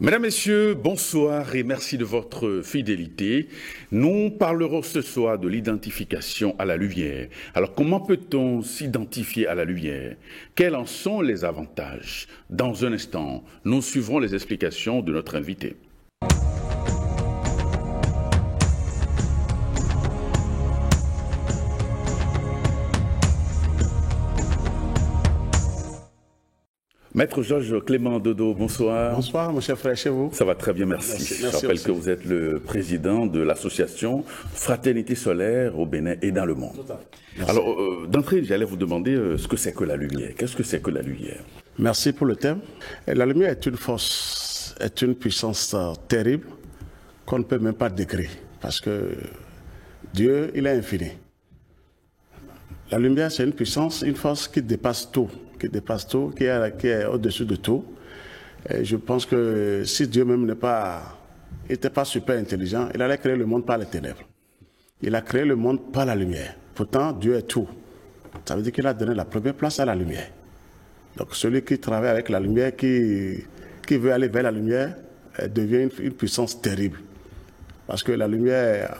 Mesdames, Messieurs, bonsoir et merci de votre fidélité. Nous parlerons ce soir de l'identification à la lumière. Alors, comment peut-on s'identifier à la lumière? Quels en sont les avantages? Dans un instant, nous suivrons les explications de notre invité. Maître Georges Clément Dodo, bonsoir. Bonsoir, mon cher frère, chez vous? Ça va très bien, merci. Je rappelle aussi que vous êtes le président de l'association Fraternité Solaire au Bénin et dans le monde. Alors, d'entrée, j'allais vous demander ce que c'est que la lumière. Qu'est-ce que c'est que la lumière? Merci pour le thème. La lumière est une force, est une puissance terrible qu'on ne peut même pas décrire parce que Dieu, il est infini. La lumière, c'est une puissance, une force qui dépasse tout, qui est au-dessus de tout. Et je pense que si Dieu même n'était pas super intelligent, il allait créer le monde par les ténèbres. Il a créé le monde par la lumière. Pourtant, Dieu est tout. Ça veut dire qu'il a donné la première place à la lumière. Donc celui qui travaille avec la lumière, qui veut aller vers la lumière, devient une puissance terrible. Parce que la lumière,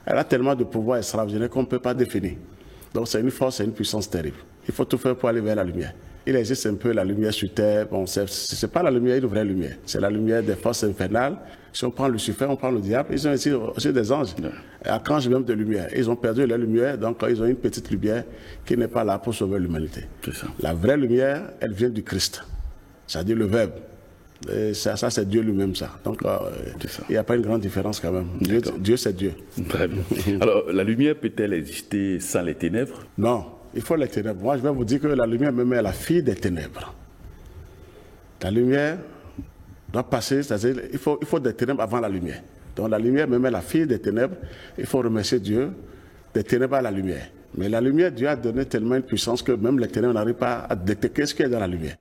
elle a tellement de pouvoir extraordinaire qu'on ne peut pas définir. Donc c'est une force, c'est une puissance terrible. Il faut tout faire pour aller vers la lumière. Il existe un peu la lumière sur Terre. Bon, c'est pas la lumière, une vraie lumière. C'est la lumière des forces infernales. Si on prend Lucifer, on prend le diable, ils ont aussi des anges. Archanges même de lumière. Ils ont perdu leur lumière, donc ils ont une petite lumière qui n'est pas là pour sauver l'humanité. La vraie lumière, elle vient du Christ. C'est-à-dire le Verbe. Et ça c'est Dieu lui-même, ça. Donc, il n'y a pas une grande différence quand même. Dieu c'est Dieu. Très bien. Alors, la lumière peut-elle exister sans les ténèbres? Non, il faut les ténèbres. Moi, je vais vous dire que la lumière même est la fille des ténèbres. La lumière doit passer, c'est-à-dire il faut des ténèbres avant la lumière. Donc, la lumière même est la fille des ténèbres. Il faut remercier Dieu des ténèbres à la lumière. Mais la lumière, Dieu a donné tellement une puissance que même les ténèbres n'arrivent pas à détecter ce qui est dans la lumière.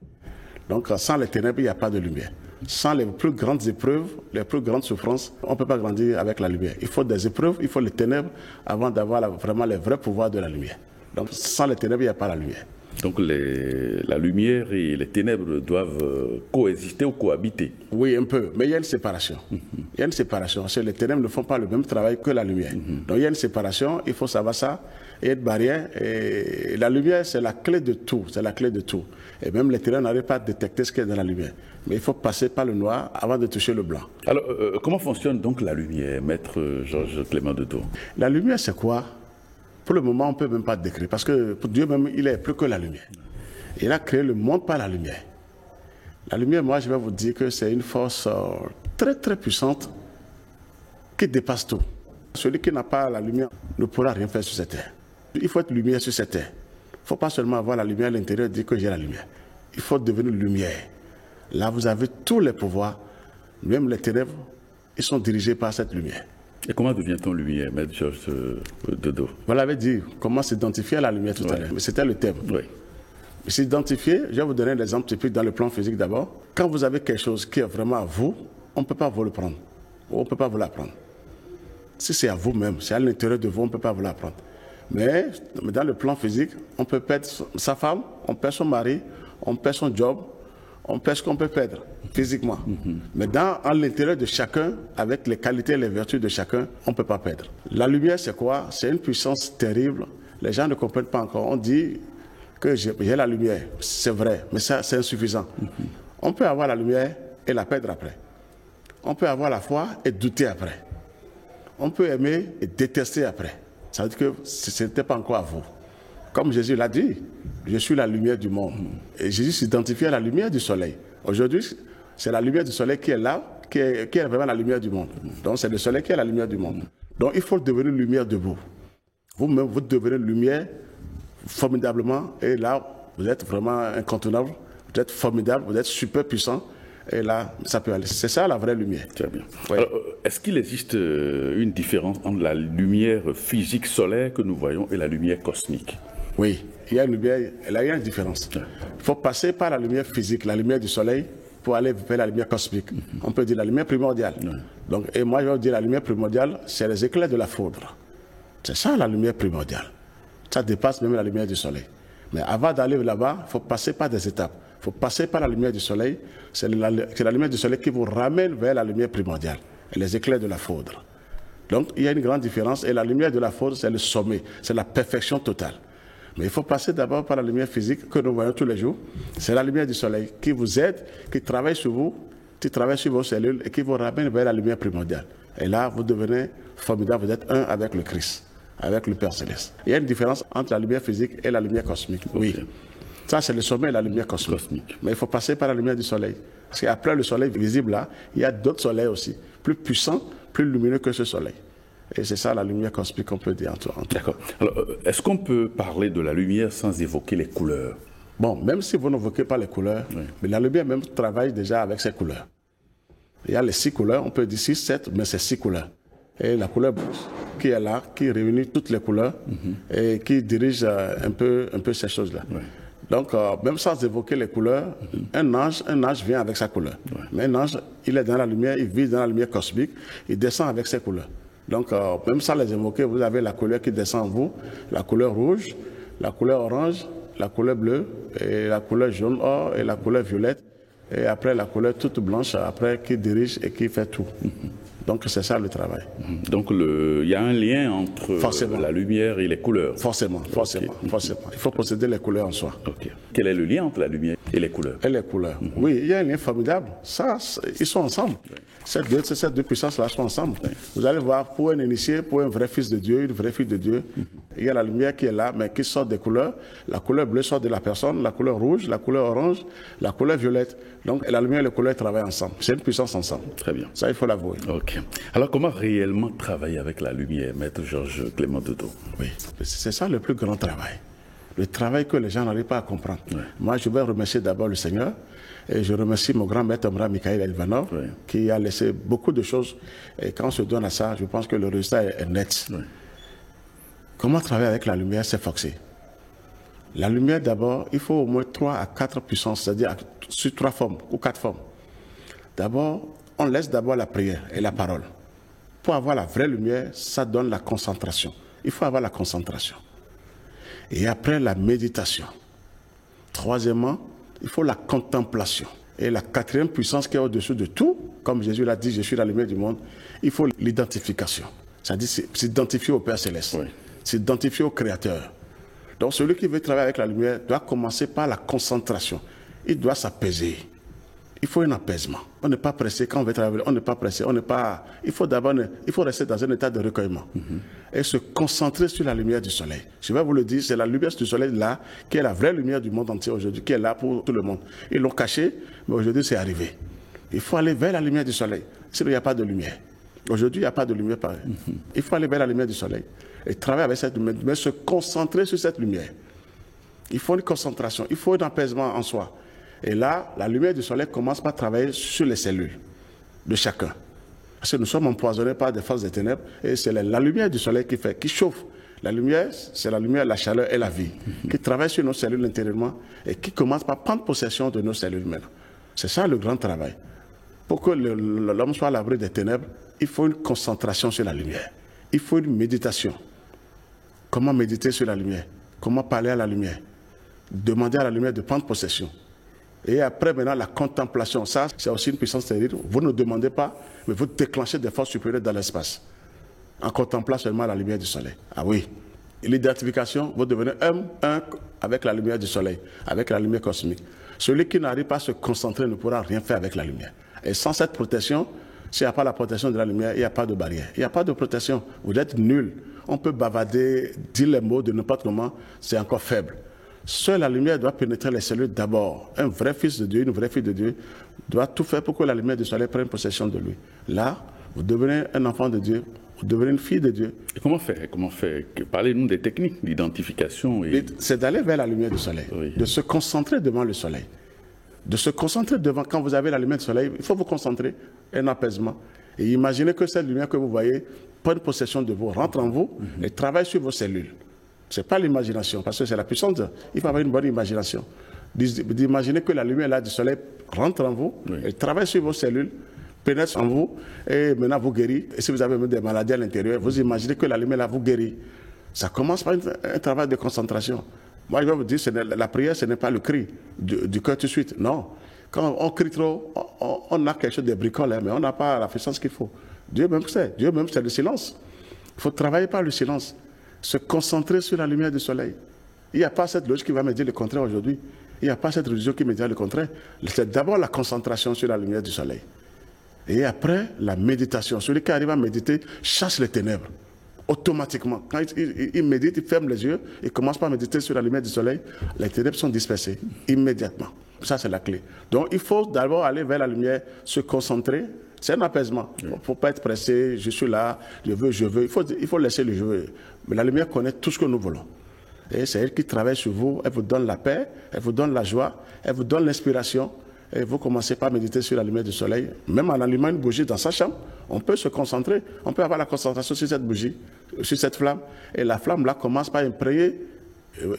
Donc, sans les ténèbres, il n'y a pas de lumière. Sans les plus grandes épreuves, les plus grandes souffrances, on ne peut pas grandir avec la lumière. Il faut des épreuves, il faut les ténèbres avant d'avoir vraiment les vrais pouvoirs de la lumière. Donc, sans les ténèbres, il n'y a pas la lumière. Donc, la lumière et les ténèbres doivent coexister ou cohabiter? Oui, un peu. Mais il y a une séparation. Il y a une séparation. Parce que les ténèbres ne font pas le même travail que la lumière. Donc, il y a une séparation. Il faut savoir ça. Il y a une barrière. Et la lumière, c'est la clé de tout. C'est la clé de tout. Et même les ténèbres n'arrivent pas à détecter ce qu'il y a dans la lumière. Mais il faut passer par le noir avant de toucher le blanc. Alors, comment fonctionne donc la lumière, maître Georges Clément Dodo? La lumière, c'est quoi? Pour le moment, on ne peut même pas décrire. Parce que pour Dieu même, il est plus que la lumière. Il a créé le monde par la lumière. La lumière, moi, je vais vous dire que c'est une force très, très puissante qui dépasse tout. Celui qui n'a pas la lumière ne pourra rien faire sur cette terre. Il faut être lumière sur cette terre. Il ne faut pas seulement avoir la lumière à l'intérieur et dire que j'ai la lumière. Il faut devenir lumière. Là, vous avez tous les pouvoirs. Même les ténèbres, ils sont dirigés par cette lumière. Et comment devient-on lumière, maître Georges Dodo? Vous l'avez dit, comment s'identifier à la lumière tout à l'heure. Mais c'était le thème. Oui. S'identifier, je vais vous donner un exemple typique dans le plan physique d'abord. Quand vous avez quelque chose qui est vraiment à vous, on ne peut pas vous le prendre. On ne peut pas vous l'apprendre. Si c'est à vous-même, c'est à l'intérieur de vous, on ne peut pas vous l'apprendre. Mais dans le plan physique, on peut perdre sa femme, on perd son mari, on perd son job, on perd ce qu'on peut perdre physiquement. Mais à l'intérieur de chacun, avec les qualités et les vertus de chacun, on ne peut pas perdre. La lumière, c'est quoi? C'est une puissance terrible. Les gens ne comprennent pas encore. On dit que j'ai la lumière. C'est vrai, mais ça, c'est insuffisant. On peut avoir la lumière et la perdre après. On peut avoir la foi et douter après. On peut aimer et détester après. Ça veut dire que ce n'était pas encore à vous. Comme Jésus l'a dit, je suis la lumière du monde. Et Jésus s'identifie à la lumière du soleil. Aujourd'hui, c'est la lumière du soleil qui est là, qui est vraiment la lumière du monde. Donc c'est le soleil qui est la lumière du monde. Donc il faut devenir lumière debout. Vous-même, vous devenez lumière formidablement. Et là, vous êtes vraiment incontournable. Vous êtes formidable, vous êtes super puissant. Et là, ça peut aller. C'est ça la vraie lumière. Très bien. Ouais. Est-ce qu'il existe une différence entre la lumière physique solaire que nous voyons et la lumière cosmique? Oui, il y a une lumière, il y a une différence. Il faut passer par la lumière physique, la lumière du soleil, pour aller vers la lumière cosmique. On peut dire la lumière primordiale. Donc, et moi, je vais dire la lumière primordiale, c'est les éclairs de la foudre. C'est ça la lumière primordiale. Ça dépasse même la lumière du soleil. Mais avant d'aller là-bas, il faut passer par des étapes. Il faut passer par la lumière du soleil. C'est la lumière du soleil qui vous ramène vers la lumière primordiale, et les éclairs de la foudre. Donc, il y a une grande différence. Et la lumière de la foudre, c'est le sommet, c'est la perfection totale. Mais il faut passer d'abord par la lumière physique que nous voyons tous les jours. C'est la lumière du soleil qui vous aide, qui travaille sur vous, qui travaille sur vos cellules et qui vous ramène vers la lumière primordiale. Et là, vous devenez formidable, vous êtes un avec le Christ, avec le Père Céleste. Il y a une différence entre la lumière physique et la lumière cosmique. Oui. Ça, c'est le sommet et la lumière cosmique. Mais il faut passer par la lumière du soleil. Parce qu'après le soleil visible là, il y a d'autres soleils aussi, plus puissants, plus lumineux que ce soleil. Et c'est ça la lumière cosmique qu'on peut dire. D'accord. Alors, est-ce qu'on peut parler de la lumière sans évoquer les couleurs? Bon, même si vous n'évoquez pas les couleurs, mais la lumière même travaille déjà avec ses couleurs. Il y a les 6 couleurs, on peut dire 6, 7, mais c'est 6 couleurs. Et la couleur blanche qui est là, qui réunit toutes les couleurs et qui dirige un peu ces choses-là. Donc, même sans évoquer les couleurs, un ange vient avec sa couleur. Mais un ange, il est dans la lumière, il vit dans la lumière cosmique, il descend avec ses couleurs. Donc, même sans les évoquer, vous avez la couleur qui descend en vous, la couleur rouge, la couleur orange, la couleur bleue, et la couleur jaune or, et la couleur violette, et après la couleur toute blanche, après qui dirige et qui fait tout. Donc, c'est ça le travail. Donc, il y a un lien entre la lumière et les couleurs. Forcément. Il faut posséder les couleurs en soi. Okay. Quel est le lien entre la lumière et les couleurs? Et les couleurs. Oui, il y a un lien formidable. Ça, ils sont ensemble. Ces deux puissances-là sont ensemble. Vous allez voir, pour un initié, pour un vrai fils de Dieu, une vraie fille de Dieu, il y a la lumière qui est là, mais qui sort des couleurs. La couleur bleue sort de la personne, la couleur rouge, la couleur orange, la couleur violette. Donc, la lumière et les couleurs travaillent ensemble. C'est une puissance ensemble. Très bien. Ça, il faut l'avouer. Ok. Alors, comment réellement travailler avec la lumière, Maître Georges Clément Dodo? Oui, c'est ça le plus grand travail. Le travail que les gens n'arrivent pas à comprendre. Moi, je vais remercier d'abord le Seigneur. Et je remercie mon grand maître Mikhail Elvanov, qui a laissé beaucoup de choses. Et quand on se donne à ça, je pense que le résultat est net. Comment travailler avec la lumière, c'est forcé. La lumière, d'abord, il faut au moins 3 à 4 puissances, c'est-à-dire sur 3 formes ou 4 formes. D'abord, on laisse d'abord la prière et la parole. Pour avoir la vraie lumière, ça donne la concentration. Il faut avoir la concentration. Et après, la méditation. Troisièmement, il faut la contemplation. Et la 4e puissance qui est au-dessus de tout, comme Jésus l'a dit, je suis la lumière du monde, il faut l'identification. C'est-à-dire s'identifier au Père Céleste, s'identifier au Créateur. Donc celui qui veut travailler avec la lumière doit commencer par la concentration. Il doit s'apaiser. Il faut un apaisement. On n'est pas pressé quand on veut travailler, on n'est pas pressé, il faut rester dans un état de recueillement et se concentrer sur la lumière du soleil. Je vais vous le dire, c'est la lumière du soleil là qui est la vraie lumière du monde entier aujourd'hui, qui est là pour tout le monde. Ils l'ont caché, mais aujourd'hui c'est arrivé. Il faut aller vers la lumière du soleil, sinon il n'y a pas de lumière. Aujourd'hui, il n'y a pas de lumière pareille. Il faut aller vers la lumière du soleil et travailler avec cette lumière, mais se concentrer sur cette lumière. Il faut une concentration, il faut un apaisement en soi. Et là, la lumière du soleil commence par travailler sur les cellules de chacun. Parce que nous sommes empoisonnés par des forces des ténèbres et c'est la lumière du soleil qui chauffe. La lumière, c'est la lumière, la chaleur et la vie qui travaille sur nos cellules intérieurement et qui commence par prendre possession de nos cellules maintenant. C'est ça le grand travail. Pour que l'homme soit à l'abri des ténèbres, il faut une concentration sur la lumière. Il faut une méditation. Comment méditer sur la lumière? Comment parler à la lumière? Demander à la lumière de prendre possession. Et après, maintenant, la contemplation, ça, c'est aussi une puissance terrible. Vous ne demandez pas, mais vous déclenchez des forces supérieures dans l'espace. En contemplant seulement la lumière du soleil. Ah oui. L'identification, vous devenez un avec la lumière du soleil, avec la lumière cosmique. Celui qui n'arrive pas à se concentrer ne pourra rien faire avec la lumière. Et sans cette protection, s'il n'y a pas la protection de la lumière, il n'y a pas de barrière. Il n'y a pas de protection. Vous êtes nul. On peut bavader, dire les mots de n'importe comment, c'est encore faible. Seule la lumière doit pénétrer les cellules d'abord. Un vrai fils de Dieu, une vraie fille de Dieu, doit tout faire pour que la lumière du soleil prenne possession de lui. Là, vous devenez un enfant de Dieu, vous devenez une fille de Dieu. Et comment faire? Parlez-nous des techniques d'identification. C'est d'aller vers la lumière du soleil, de se concentrer devant le soleil. De se concentrer devant, quand vous avez la lumière du soleil, il faut vous concentrer, un apaisement. Et imaginez que cette lumière que vous voyez prenne possession de vous, rentre en vous et travaille sur vos cellules. Ce n'est pas l'imagination, parce que c'est la puissance. Il faut avoir une bonne imagination. D'imaginer que la lumière là, du soleil rentre en vous, et travaille sur vos cellules, pénètre en vous, et maintenant vous guérit. Et si vous avez même des maladies à l'intérieur, vous imaginez que la lumière là vous guérit. Ça commence par un travail de concentration. Moi, je vais vous dire, la prière, ce n'est pas le cri du cœur tout de suite. Non. Quand on crie trop, on a quelque chose de bricole, hein, mais on n'a pas la puissance qu'il faut. Dieu même sait. Dieu même, c'est le silence. Il faut travailler par le silence. Se concentrer sur la lumière du soleil. Il n'y a pas cette logique qui va me dire le contraire aujourd'hui. Il n'y a pas cette religion qui me dit le contraire. C'est d'abord la concentration sur la lumière du soleil. Et après, la méditation. Celui qui arrive à méditer chasse les ténèbres. Automatiquement. Quand il médite, il ferme les yeux, il commence par méditer sur la lumière du soleil, les ténèbres sont dispersées immédiatement. Ça, c'est la clé. Donc, il faut d'abord aller vers la lumière, se concentrer. C'est un apaisement. Il ne faut pas être pressé, je suis là, je veux. Il faut laisser le jeu. Mais la lumière connaît tout ce que nous voulons. Et c'est elle qui travaille sur vous, elle vous donne la paix, elle vous donne la joie, elle vous donne l'inspiration. Et vous commencez par méditer sur la lumière du soleil. Même en allumant une bougie dans sa chambre, on peut se concentrer. On peut avoir la concentration sur cette bougie, sur cette flamme. Et la flamme là commence par imprégner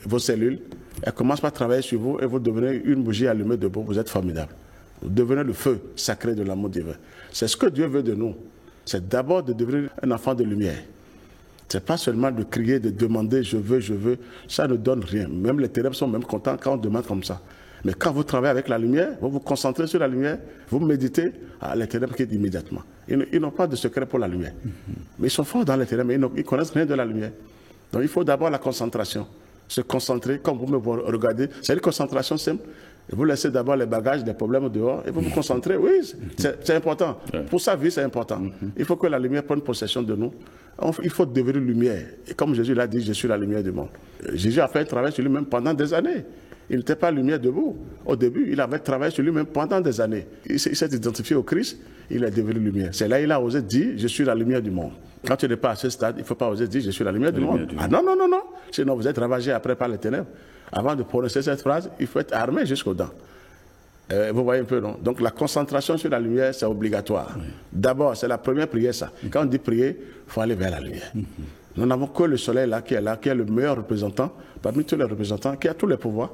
vos cellules. Elle commence par travailler sur vous et vous devenez une bougie allumée debout. Vous êtes formidable. Vous devenez le feu sacré de l'amour divin. C'est ce que Dieu veut de nous. C'est d'abord de devenir un enfant de lumière. Ce n'est pas seulement de crier, de demander je veux. Ça ne donne rien. Même les ténèbres sont même contents quand on demande comme ça. Mais quand vous travaillez avec la lumière, vous vous concentrez sur la lumière, vous méditez, les ténèbres quittent immédiatement. Ils n'ont pas de secret pour la lumière. Mais ils sont forts dans les ténèbres, mais ils ne connaissent rien de la lumière. Donc il faut d'abord la concentration. Se concentrer, comme vous me regardez, c'est une concentration simple. Vous laissez d'abord les bagages, les problèmes dehors, et vous vous concentrez. Oui, c'est important. Pour sa vie, c'est important. Il faut que la lumière prenne possession de nous. Il faut devenir lumière. Et comme Jésus l'a dit, je suis la lumière du monde. Jésus a fait un travail sur lui-même pendant des années. Il n'était pas lumière debout. Au début, il avait travaillé sur lui-même pendant des années. Il s'est identifié au Christ, il est devenu lumière. C'est là qu'il a osé dire, je suis la lumière du monde. Quand tu n'es pas à ce stade, il ne faut pas oser dire, je suis la lumière du monde. Ah non. Sinon, vous êtes ravagé après par les ténèbres. Avant de prononcer cette phrase, il faut être armé jusqu'aux dents. Vous voyez un peu, non? Donc la concentration sur la lumière, c'est obligatoire. Oui. D'abord, c'est la première prière, ça. Quand on dit prier, il faut aller vers la lumière. Nous n'avons que le soleil là, qui est le meilleur représentant, parmi tous les représentants, qui a tous les pouvoirs,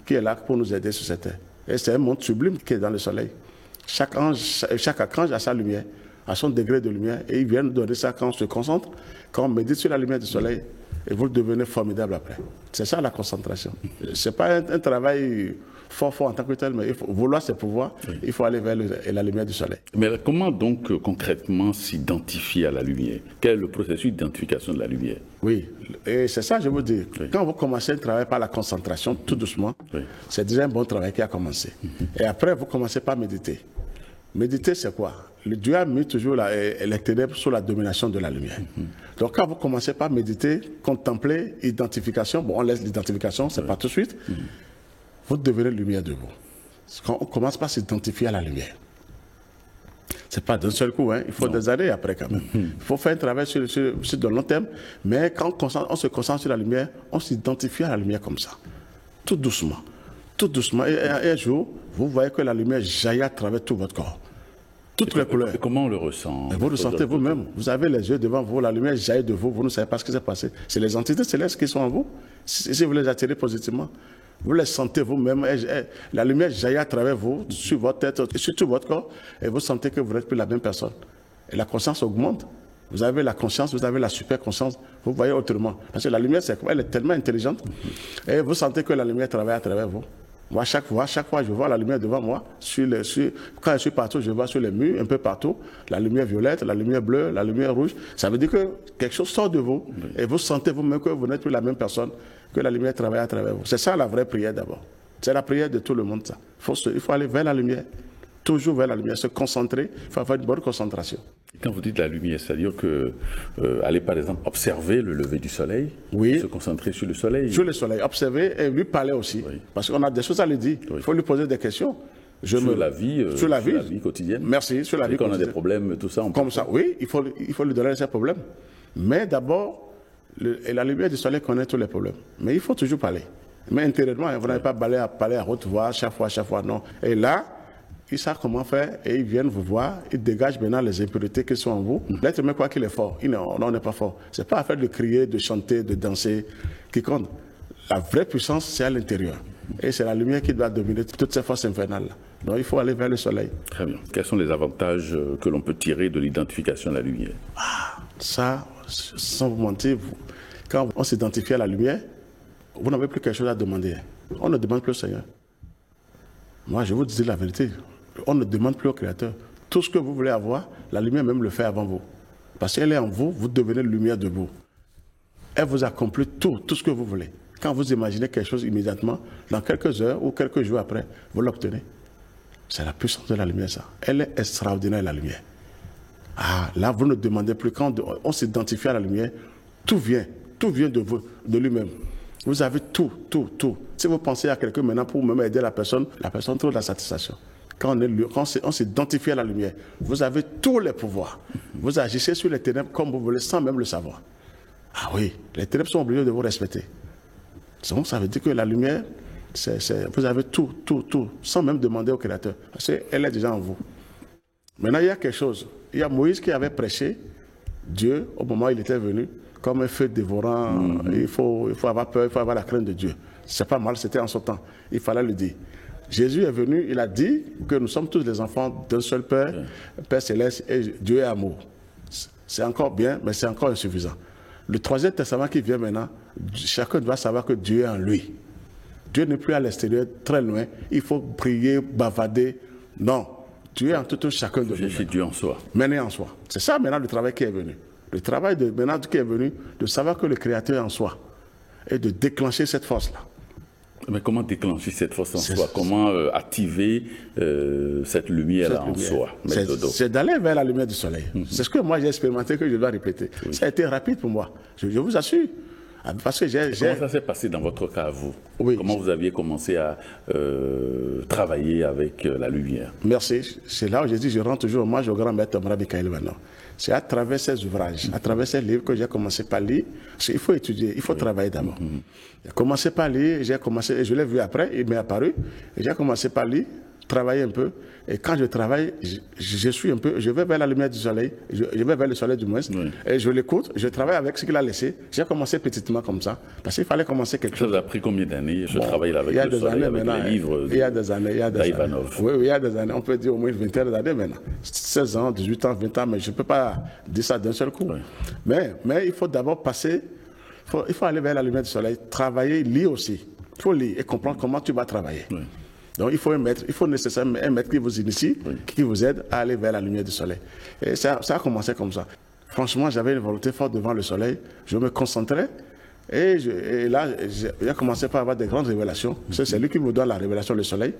qui est là pour nous aider sur cette terre. Et c'est un monde sublime qui est dans le soleil. Chaque archange a sa lumière, a son degré de lumière, et il vient nous donner ça quand on se concentre, quand on médite sur la lumière du soleil, et vous devenez formidable après. C'est ça la concentration. Ce n'est pas un travail fort en tant que tel, mais il faut vouloir ses pouvoirs, il faut aller vers la lumière du soleil. Mais comment donc concrètement s'identifier à la lumière? Quel est le processus d'identification de la lumière? Oui, et c'est ça je veux dire. Quand vous commencez un travail par la concentration, tout doucement, c'est déjà un bon travail qui a commencé. Et après, vous commencez par méditer. Méditer, c'est quoi? Le Dieu a mis toujours les ténèbres sous la domination de la lumière. Donc quand vous commencez par méditer, contempler, identification, bon, on laisse l'identification, c'est pas tout de suite, vous devenez lumière de vous. Quand on commence par s'identifier à la lumière. C'est pas d'un seul coup, hein, il faut des années après quand même. Il faut faire un travail sur de long terme, mais quand on se concentre sur la lumière, on s'identifie à la lumière comme ça. Tout doucement. Tout doucement. Et un jour, vous voyez que la lumière jaillit à travers tout votre corps. Toutes les couleurs. Et comment on le ressent? Vous le sentez vous-même. Vous avez les yeux devant vous, la lumière jaillit de vous, vous ne savez pas ce qui s'est passé. C'est les entités célestes qui sont en vous. Si vous les attirez positivement, vous les sentez vous-même. La lumière jaillit à travers vous, sur votre tête, sur tout votre corps, et vous sentez que vous n'êtes plus la même personne. Et la conscience augmente. Vous avez la conscience, vous avez la super conscience, vous voyez autrement. Parce que la lumière, elle est tellement intelligente, et vous sentez que la lumière travaille à travers vous. Moi, chaque fois, je vois la lumière devant moi. Quand je suis partout, je vois sur les murs, un peu partout, la lumière violette, la lumière bleue, la lumière rouge. Ça veut dire que quelque chose sort de vous et vous sentez vous-même que vous n'êtes plus la même personne, que la lumière travaille à travers vous. C'est ça la vraie prière d'abord. C'est la prière de tout le monde, ça. Il faut aller vers la lumière. Toujours vers la lumière, se concentrer, il faut avoir une bonne concentration. Quand vous dites la lumière, c'est-à-dire que aller par exemple observer le lever du soleil, se concentrer sur le soleil. Sur le soleil, observer et lui parler aussi. Parce qu'on a des choses à lui dire. Il faut lui poser des questions. Sur la vie quotidienne. Merci, sur la vie quotidienne. Quand on a des problèmes, tout ça. Comme ça, oui, il faut lui donner ses problèmes. Mais d'abord, la lumière du soleil connaît tous les problèmes. Mais il faut toujours parler. Mais intérieurement, vous n'avez pas parler à haute voix, chaque fois, non. Et là, ils savent comment faire et ils viennent vous voir, ils dégagent maintenant les impuretés qui sont en vous. L'être humain, quoi qu'il est fort, on n'est pas fort. Ce n'est pas affaire de crier, de chanter, de danser qui compte. La vraie puissance, c'est à l'intérieur. Et c'est la lumière qui doit dominer toutes ces forces infernales. Donc il faut aller vers le soleil. Très bien. Quels sont les avantages que l'on peut tirer de l'identification à la lumière? Ça, sans vous mentir, quand on s'identifie à la lumière, vous n'avez plus quelque chose à demander. On ne demande plus au Seigneur. Moi, je vous dis la vérité. On ne demande plus au Créateur. Tout ce que vous voulez avoir, la lumière même le fait avant vous. Parce qu'elle est en vous, vous devenez lumière de vous. Elle vous accomplit tout ce que vous voulez. Quand vous imaginez quelque chose immédiatement, dans quelques heures ou quelques jours après, vous l'obtenez. C'est la puissance de la lumière, ça. Elle est extraordinaire, la lumière. Ah, là, vous ne demandez plus. Quand on s'identifie à la lumière, tout vient de vous, de lui-même. Vous avez tout. Si vous pensez à quelqu'un maintenant pour même aider la personne trouve la satisfaction. Quand on s'identifie à la lumière, vous avez tous les pouvoirs. Vous agissez sur les ténèbres comme vous voulez, sans même le savoir. Ah oui, les ténèbres sont obligées de vous respecter. Donc ça veut dire que la lumière, vous avez tout, sans même demander au Créateur. Parce qu'elle est déjà en vous. Maintenant, il y a quelque chose. Il y a Moïse qui avait prêché Dieu au moment où il était venu, comme un feu dévorant. Il faut avoir peur, il faut avoir la crainte de Dieu. C'est pas mal, c'était en son temps. Il fallait le dire. Jésus est venu, il a dit que nous sommes tous des enfants d'un seul Père, Père Céleste, et Dieu est amour. C'est encore bien, mais c'est encore insuffisant. Le troisième testament qui vient maintenant, chacun doit savoir que Dieu est en lui. Dieu n'est plus à l'extérieur, très loin. Il faut prier, bavarder. Non. Dieu est en tout chacun de nous. C'est Dieu en soi. Mené en soi. C'est ça maintenant le travail qui est venu. Le travail maintenant qui est venu, de savoir que le Créateur est en soi. Et de déclencher cette force-là. Mais comment déclencher cette force en soi? Comment activer cette lumière en soi? C'est d'aller vers la lumière du soleil. C'est ce que moi j'ai expérimenté, que je dois répéter. Oui. Ça a été rapide pour moi. Je vous assure. Parce que comment ça s'est passé dans votre cas, vous? Oui. Comment vous aviez commencé à travailler avec la lumière? Merci. C'est là où j'ai dit, je rends toujours hommage au grand maître Omra Mikaël maintenant. C'est à travers ces ouvrages, à travers ces livres que j'ai commencé par lire. Parce qu'il faut étudier, il faut travailler d'abord. J'ai commencé par lire, et je l'ai vu après, il m'est apparu. Et j'ai commencé par lire, travailler un peu. Et quand je travaille, je vais vers la lumière du soleil, je vais vers le soleil du moins, et je l'écoute, je travaille avec ce qu'il a laissé. J'ai commencé petitement comme ça, parce qu'il fallait commencer quelque chose. Ça a pris combien d'années? Je travaille avec le soleil, avec les livres il y a des années, d'Ivanov. Oui, il y a des années, on peut dire au moins une vingtaine d'années maintenant. 16 ans, 18 ans, 20 ans, mais je ne peux pas dire ça d'un seul coup. Oui. Mais il faut d'abord passer, il faut aller vers la lumière du soleil, travailler, lire aussi. Il faut lire et comprendre comment tu vas travailler. Oui. Donc il faut nécessairement un maître qui vous initie, qui vous aide à aller vers la lumière du soleil. Et ça a commencé comme ça. Franchement, j'avais une volonté forte devant le soleil, je me concentrais, et là, j'ai commencé par avoir des grandes révélations. C'est lui qui me donne la révélation, le soleil.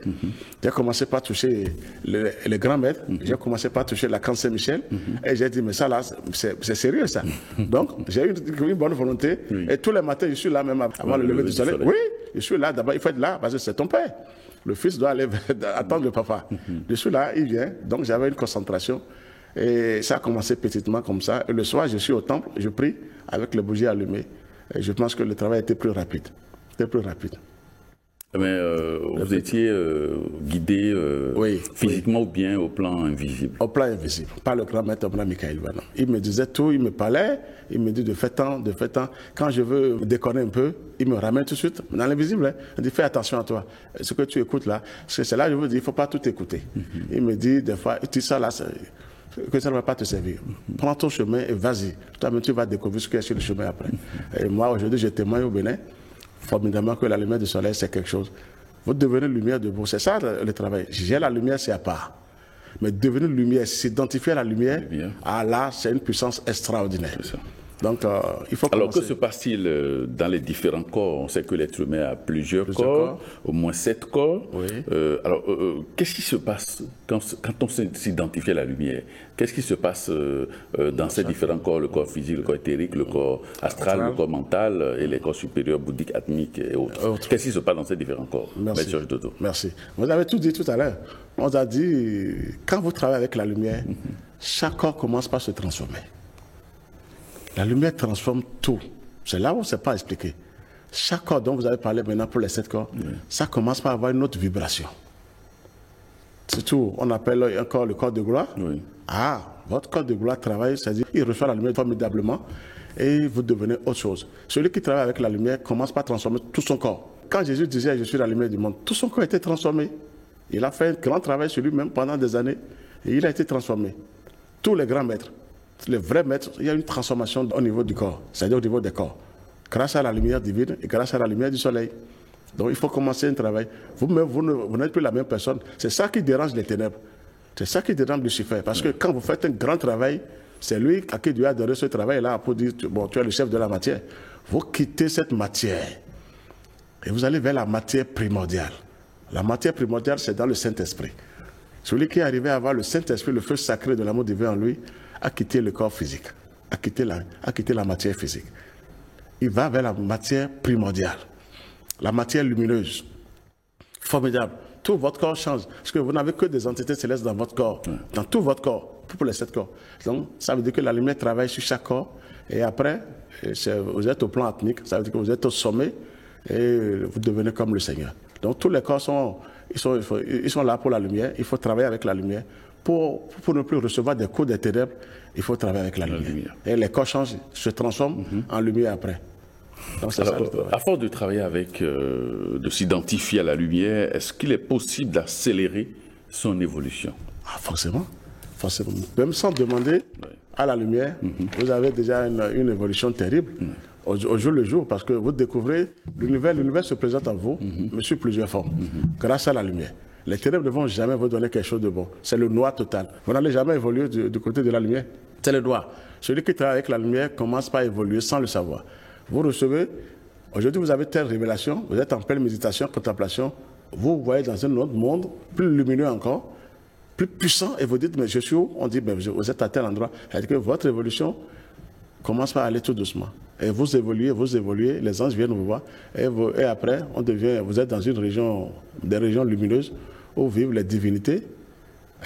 J'ai commencé par toucher les grands maîtres, j'ai commencé par toucher la Camp Saint-Michel, et j'ai dit, mais ça là, c'est sérieux ça. Donc j'ai eu une bonne volonté, et tous les matins, je suis là même avant le lever du soleil. Oui, je suis là, d'abord il faut être là, parce que c'est ton père. Le fils doit aller attendre le papa. Je suis là, il vient. Donc j'avais une concentration. Et ça a commencé petitement comme ça. Et le soir, je suis au temple, je prie avec les bougies allumées. Et je pense que le travail était plus rapide. C'était plus rapide. Mais vous étiez guidé physiquement ou bien au plan invisible? Au plan invisible, par le grand maître Omra Mikaël Ivanov. Il me disait tout, il me parlait, il me dit de faire tant. Quand je veux déconner un peu, il me ramène tout de suite dans l'invisible. Hein. Il dit fais attention à toi. Ce que tu écoutes là, c'est là que je vous dis, il ne faut pas tout écouter. Il me dit des fois, tu ça là, que ça ne va pas te servir. Prends ton chemin et vas-y. Toi-même, tu vas découvrir ce qu'il y a sur le chemin après. Et moi, aujourd'hui, je témoigne au Bénin. Formidablement que la lumière du soleil, c'est quelque chose. Vous devenez lumière de vous. C'est ça le travail. J'ai la lumière, c'est à part. Mais devenir lumière, s'identifier à la lumière, là, c'est une puissance extraordinaire. C'est ça. Donc, il faut commencer. Alors, que se passe-t-il dans les différents corps? On sait que l'être humain a plusieurs corps, au moins 7 corps. Oui. Alors, qu'est-ce qui se passe quand on s'identifie à la lumière? Qu'est-ce qui se passe dans ces différents corps? Le corps physique, le corps éthérique, le corps astral, le corps mental et les corps supérieurs, bouddhiques, atmiques et autres. Qu'est-ce qui se passe dans ces différents corps? Merci. Merci. Vous avez tout dit tout à l'heure. On a dit, quand vous travaillez avec la lumière, chaque corps commence par se transformer. La lumière transforme tout. C'est là où on ne sait pas expliquer. Chaque corps dont vous avez parlé maintenant pour les 7 corps, ça commence par avoir une autre vibration. C'est tout. On appelle encore le corps de gloire. Oui. Ah, votre corps de gloire travaille, c'est-à-dire il reçoit la lumière formidablement et vous devenez autre chose. Celui qui travaille avec la lumière commence par transformer tout son corps. Quand Jésus disait « Je suis la lumière du monde », tout son corps a été transformé. Il a fait un grand travail sur lui-même pendant des années et il a été transformé. Tous les grands maîtres, les vrais maîtres, il y a une transformation au niveau du corps, c'est-à-dire au niveau des corps. grâce à la lumière divine et grâce à la lumière du soleil. Donc il faut commencer un travail. Vous-même, vous n'êtes plus la même personne. C'est ça qui dérange les ténèbres. C'est ça qui dérange Lucifer. Parce que quand vous faites un grand travail, c'est lui à qui Dieu a donné ce travail-là pour dire, bon, tu es le chef de la matière. Vous quittez cette matière et vous allez vers la matière primordiale. La matière primordiale, c'est dans le Saint-Esprit. Celui qui est arrivé à avoir le Saint-Esprit, le feu sacré de l'amour divin en lui, a quitté le corps physique, a quitté la matière physique. Il va vers la matière primordiale, la matière lumineuse. Formidable. Tout votre corps change. Parce que vous n'avez que des entités célestes dans votre corps, dans tout votre corps, pour les 7 corps. Donc, ça veut dire que la lumière travaille sur chaque corps. Et après, vous êtes au plan atmique, ça veut dire que vous êtes au sommet et vous devenez comme le Seigneur. Donc, tous les corps sont là pour la lumière. Il faut travailler avec la lumière. Pour ne plus recevoir des coups des ténèbres, il faut travailler avec la lumière. Et les corps changent, se transforment en lumière après. Donc, alors, à force de travailler avec, de s'identifier à la lumière, est-ce qu'il est possible d'accélérer son évolution? Ah, forcément. Forcément. Même sans demander à la lumière, vous avez déjà une évolution terrible au jour le jour, parce que vous découvrez l'univers se présente à vous, mais sous plusieurs formes, grâce à la lumière. Les ténèbres ne vont jamais vous donner quelque chose de bon. C'est le noir total. Vous n'allez jamais évoluer du côté de la lumière. C'est le noir. Celui qui travaille avec la lumière commence par évoluer sans le savoir. Vous recevez, aujourd'hui vous avez telle révélation, vous êtes en pleine méditation, contemplation, vous voyez dans un autre monde, plus lumineux encore, plus puissant, et vous dites, mais je suis où? On dit, ben, vous êtes à tel endroit. C'est-à-dire que votre évolution commence par aller tout doucement. Et vous évoluez, les anges viennent vous voir, et après, vous êtes dans des régions lumineuses, où vivent les divinités.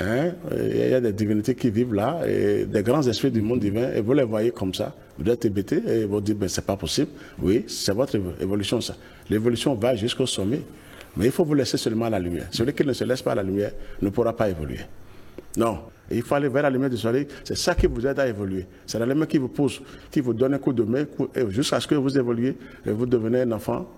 Il y a des divinités qui vivent là, et des grands esprits du monde divin, et vous les voyez comme ça. Vous êtes hébété et vous dites, ben, c'est pas possible. Oui, c'est votre évolution, ça. L'évolution va jusqu'au sommet. Mais il faut vous laisser seulement à la lumière. Celui qui ne se laisse pas à la lumière ne pourra pas évoluer. Non. Et il faut aller vers la lumière du soleil. C'est ça qui vous aide à évoluer. C'est la lumière qui vous pousse, qui vous donne un coup de main, jusqu'à ce que vous évoluiez et vous devenez un enfant,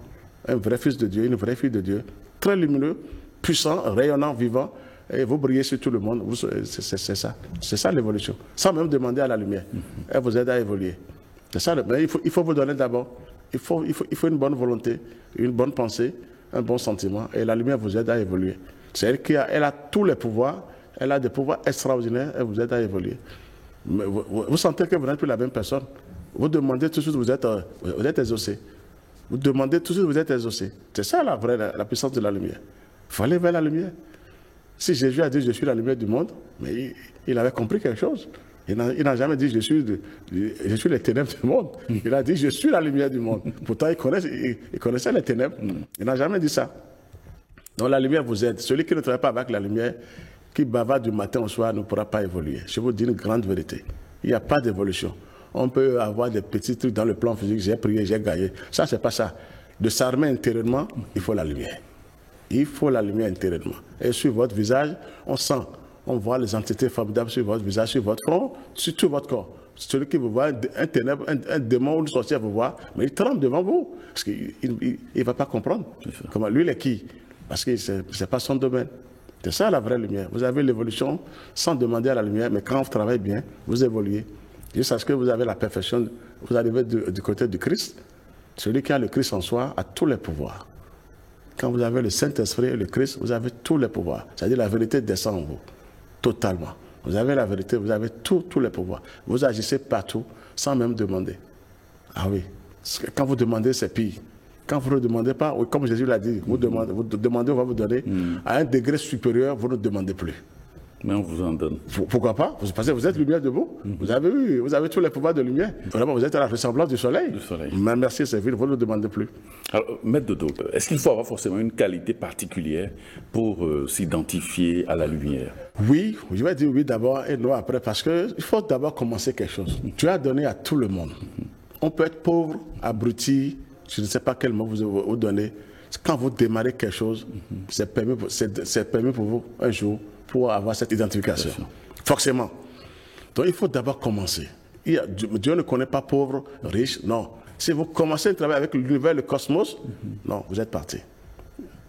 un vrai fils de Dieu, une vraie fille de Dieu, très lumineux, puissant, rayonnant, vivant. Et vous brillez sur tout le monde. C'est ça. C'est ça l'évolution. Sans même demander à la lumière. Elle vous aide à évoluer. C'est ça. Mais il faut vous donner d'abord. Il faut une bonne volonté, une bonne pensée, un bon sentiment. Et la lumière vous aide à évoluer. C'est elle elle a tous les pouvoirs. Elle a des pouvoirs extraordinaires. Elle vous aide à évoluer. Mais vous sentez que vous n'êtes plus la même personne. Vous demandez tout de suite, vous êtes exaucé. Vous demandez tout de suite, vous êtes exaucé. C'est ça la puissance de la lumière. Il faut aller vers la lumière. Si Jésus a dit je suis la lumière du monde, mais il avait compris quelque chose. Il n'a jamais dit je suis les ténèbres du monde. Il a dit je suis la lumière du monde. Pourtant il connaissait les ténèbres. Il n'a jamais dit ça. Donc la lumière vous aide. Celui qui ne travaille pas avec la lumière, qui bavarde du matin au soir, ne pourra pas évoluer. Je vous dis une grande vérité. Il n'y a pas d'évolution. On peut avoir des petits trucs dans le plan physique, j'ai prié, j'ai gagné. Ça, c'est pas ça. De s'armer intérieurement, il faut la lumière. Il faut la lumière intérieurement. Et sur votre visage, on voit les entités formidables sur votre visage, sur votre front, sur tout votre corps. Celui qui vous voit, un démon ou une sorcière vous voit, mais il tremble devant vous. Parce qu'il ne va pas comprendre. Comment, lui, il est qui? Parce que ce n'est pas son domaine. C'est ça la vraie lumière. Vous avez l'évolution sans demander à la lumière, mais quand vous travaillez bien, vous évoluez. Jusqu'à ce que vous avez la perfection, vous arrivez du côté du Christ. Celui qui a le Christ en soi a tous les pouvoirs. Quand vous avez le Saint-Esprit et le Christ, vous avez tous les pouvoirs. C'est-à-dire la vérité descend en vous, totalement. Vous avez la vérité, vous avez tous les pouvoirs. Vous agissez partout, sans même demander. Ah oui, quand vous demandez, c'est pire. Quand vous ne demandez pas, comme Jésus l'a dit, vous demandez, on va vous donner. À un degré supérieur, vous ne demandez plus. Mais on vous en donne. Pourquoi pas? Parce que vous êtes lumière debout. Vous avez tous les pouvoirs de lumière. Vraiment, vous êtes à la ressemblance du soleil. Mais merci, c'est vrai, vous ne demandez plus. Alors, Maître Dodo, est-ce qu'il faut avoir forcément une qualité particulière pour s'identifier à la lumière? Oui, je vais dire oui d'abord et non après, parce qu'il faut d'abord commencer quelque chose. Dieu a donné à tout le monde. On peut être pauvre, abruti, je ne sais pas quel mot vous donnez. Quand vous démarrez quelque chose, c'est permis pour vous un jour pour avoir cette identification. Forcément. Donc il faut d'abord commencer. Dieu ne connaît pas pauvre, riche, non. Si vous commencez à travailler avec l'univers, le cosmos, non, vous êtes parti.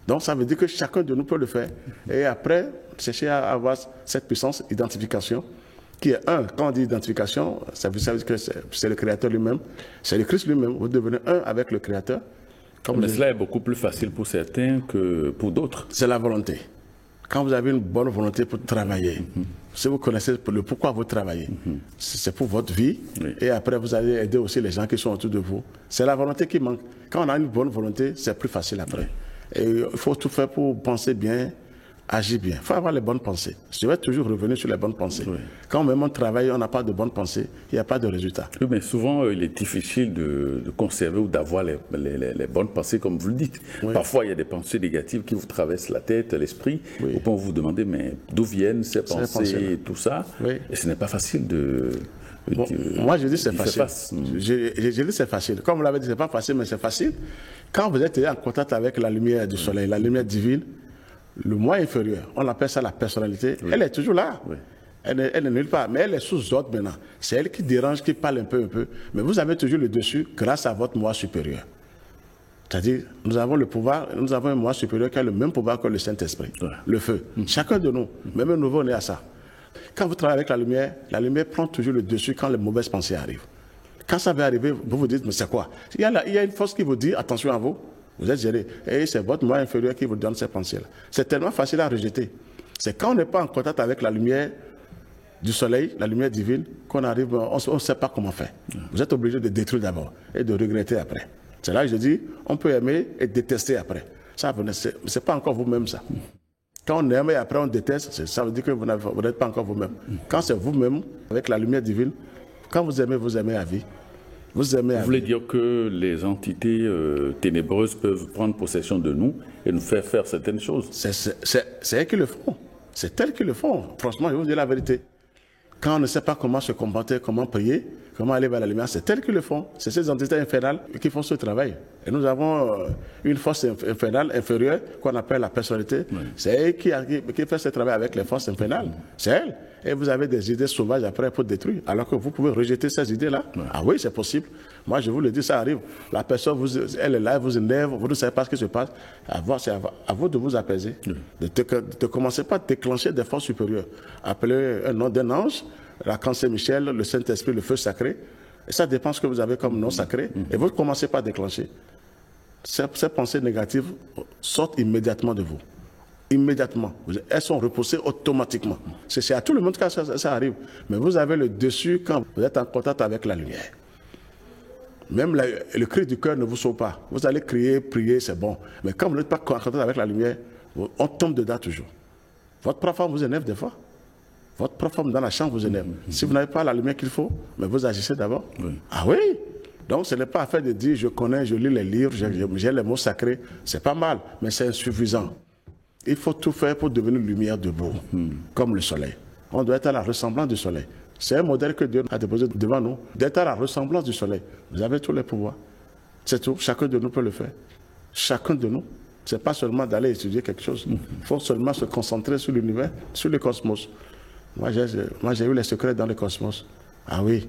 Donc ça veut dire que chacun de nous peut le faire. Et après, chercher à avoir cette puissance, identification. qui est un. Quand on dit identification, ça veut dire que c'est le Créateur lui-même, c'est le Christ lui-même. Vous devenez un avec le Créateur. Mais cela est beaucoup plus facile pour certains que pour d'autres. C'est la volonté. Quand vous avez une bonne volonté pour travailler, si vous connaissez le pourquoi vous travaillez, c'est pour votre vie, et après vous allez aider aussi les gens qui sont autour de vous. C'est la volonté qui manque. Quand on a une bonne volonté, c'est plus facile après. Et il faut tout faire pour penser bien, agir bien. Il faut avoir les bonnes pensées. Je vais toujours revenir sur les bonnes pensées. Quand même on travaille, on n'a pas de bonnes pensées, il n'y a pas de résultat. Oui, mais souvent, il est difficile de conserver ou d'avoir les bonnes pensées, comme vous le dites. Parfois, il y a des pensées négatives qui vous traversent la tête, l'esprit, au point où vous vous demandez, mais d'où viennent ces pensées, tout ça. Et ce n'est pas facile de... Moi, je dis c'est facile. Je dis c'est facile. Comme vous l'avez dit, c'est pas facile, mais c'est facile. Quand vous êtes en contact avec la lumière du soleil, la lumière divine, le moi inférieur, on appelle ça la personnalité, elle est toujours là. Elle n'est nulle part, mais elle est sous ordre maintenant. C'est elle qui dérange, qui parle un peu. Mais vous avez toujours le dessus grâce à votre moi supérieur. C'est-à-dire, nous avons le pouvoir, nous avons un moi supérieur qui a le même pouvoir que le Saint-Esprit, le feu. Chacun de nous, même un nouveau né à ça. Quand vous travaillez avec la lumière prend toujours le dessus quand les mauvaises pensées arrivent. Quand ça va arriver, vous vous dites, mais c'est quoi? Il y a une force qui vous dit, attention à vous. Vous êtes géré. Et c'est votre moi inférieur qui vous donne ces pensées-là. C'est tellement facile à rejeter. C'est quand on n'est pas en contact avec la lumière du soleil, la lumière divine, qu'on arrive, on ne sait pas comment faire. Vous êtes obligé de détruire d'abord et de regretter après. C'est là que je dis, on peut aimer et détester après. Ça, ce n'est pas encore vous-même ça. Quand on aime et après on déteste, ça veut dire que vous n'êtes pas encore vous-même. Quand c'est vous-même, avec la lumière divine, quand vous aimez à vie. Vous voulez dire que les entités ténébreuses peuvent prendre possession de nous et nous faire faire certaines choses? C'est elles qui le font. C'est elles qui le font. Franchement, je vous dis la vérité. Quand on ne sait pas comment se comporter, comment prier, comment aller vers la lumière, c'est elles qui le font. C'est ces entités infernales qui font ce travail. Et nous avons une force infernale inférieure qu'on appelle la personnalité. C'est elle qui fait ce travail avec les forces infernales. C'est elle. Et vous avez des idées sauvages après pour détruire. Alors que vous pouvez rejeter ces idées-là. Ah oui, c'est possible. Moi, je vous le dis, ça arrive. La personne, elle est là, elle vous énerve, vous ne savez pas ce qui se passe. C'est à vous de vous apaiser. De commencer par déclencher des forces supérieures. Appelez un nom d'un ange, l'archange Michel, le Saint-Esprit, le feu sacré. Et ça dépend ce que vous avez comme nom sacré. Et vous commencez par déclencher. Ces pensées négatives sortent immédiatement de vous. Immédiatement. Elles sont repoussées automatiquement. C'est à tout le monde que ça arrive. Mais vous avez le dessus quand vous êtes en contact avec la lumière. Même le cri du cœur ne vous sauve pas. Vous allez crier, prier, c'est bon. Mais quand vous n'êtes pas en contact avec la lumière, on tombe dedans toujours. Votre propre femme vous énerve des fois. Votre propre femme dans la chambre vous énerve. Si vous n'avez pas la lumière qu'il faut, mais vous agissez d'abord. Ah oui. Donc ce n'est pas affaire de dire je connais, je lis les livres, j'ai les mots sacrés. C'est pas mal, mais c'est insuffisant. Il faut tout faire pour devenir lumière debout, comme le soleil. On doit être à la ressemblance du soleil. C'est un modèle que Dieu a déposé devant nous, d'être à la ressemblance du soleil. Vous avez tous les pouvoirs. C'est tout. Chacun de nous peut le faire. Chacun de nous. Ce n'est pas seulement d'aller étudier quelque chose. Il faut seulement se concentrer sur l'univers, sur le cosmos. Moi, j'ai eu les secrets dans le cosmos. Ah oui.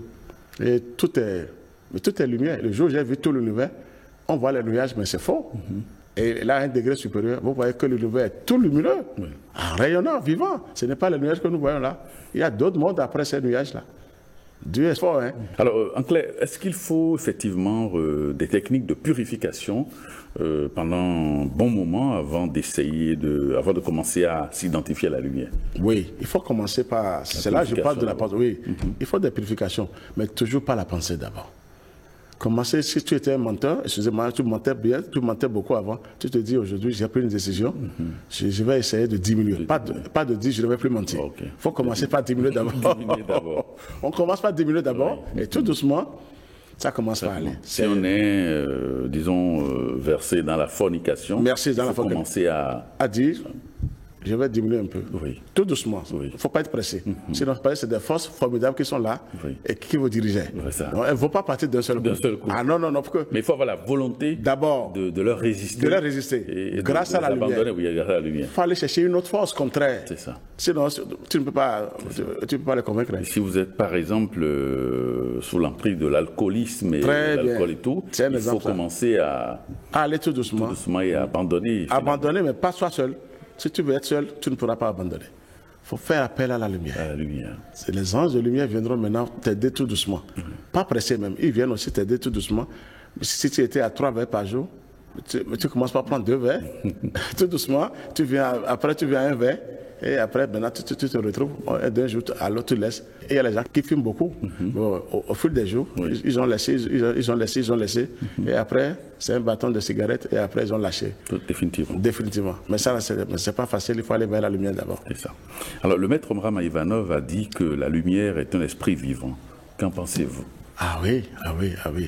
Et tout est lumière. Le jour où j'ai vu tout l'univers, on voit les nuages, mais c'est faux. Et là, à un degré supérieur, vous voyez que l'univers est tout lumineux, rayonnant, vivant. Ce n'est pas les nuages que nous voyons là. Il y a d'autres mondes après ces nuages-là. Dieu est fort, hein? Alors, en clair, est-ce qu'il faut effectivement des techniques de purification pendant un bon moment avant avant de commencer à s'identifier à la lumière? Oui, il faut commencer par... C'est là que je parle de la pensée. Oui, il faut des purifications, mais toujours par la pensée d'abord. Commencer, si tu étais un menteur, excusez-moi, tu mentais bien, tu mentais beaucoup avant, tu te dis aujourd'hui j'ai pris une décision, je vais essayer de diminuer. Pas de dire je ne vais plus mentir. Il faut commencer par diminuer d'abord. On commence par diminuer d'abord et tout doucement, ça commence à aller. Si on est, disons, versé dans la fornication, il faut commencer à dire... Je vais diminuer un peu. Tout doucement. Il ne faut pas être pressé. Sinon, c'est des forces formidables qui sont là et qui vous dirigent. Donc, elles ne vont pas partir d'un seul coup. Ah non. Mais il faut avoir la volonté d'abord de leur résister. De leur résister. Et grâce à la lumière. Il faut aller chercher une autre force contraire. C'est ça. Sinon, tu ne peux pas les convaincre. Et si vous êtes, par exemple, sous l'emprise de l'alcoolisme et l'alcool et tout, il faut commencer à aller tout doucement. Et à abandonner. Abandonner, mais pas soi seul. Si tu veux être seul, tu ne pourras pas abandonner. faut faire appel à la lumière. À la lumière. Les anges de lumière viendront maintenant t'aider tout doucement. Pas pressés même. Ils viennent aussi t'aider tout doucement. Si tu étais à 3 verres par jour, tu commences par prendre 2 verres. Tout doucement, après tu viens à 1 verre. Et après, maintenant, tu te retrouves d'un jour à l'autre, tu laisses. Et il y a les gens qui fument beaucoup. Bon, au fil des jours, ils ont laissé. Et après, c'est un bâton de cigarette. Et après, ils ont lâché. Définitivement. Définitivement. Mais ça, c'est pas facile. Il faut aller vers la lumière d'abord. C'est ça. Alors, le maître Mrama Ivanov a dit que la lumière est un esprit vivant. Qu'en pensez-vous? Ah oui.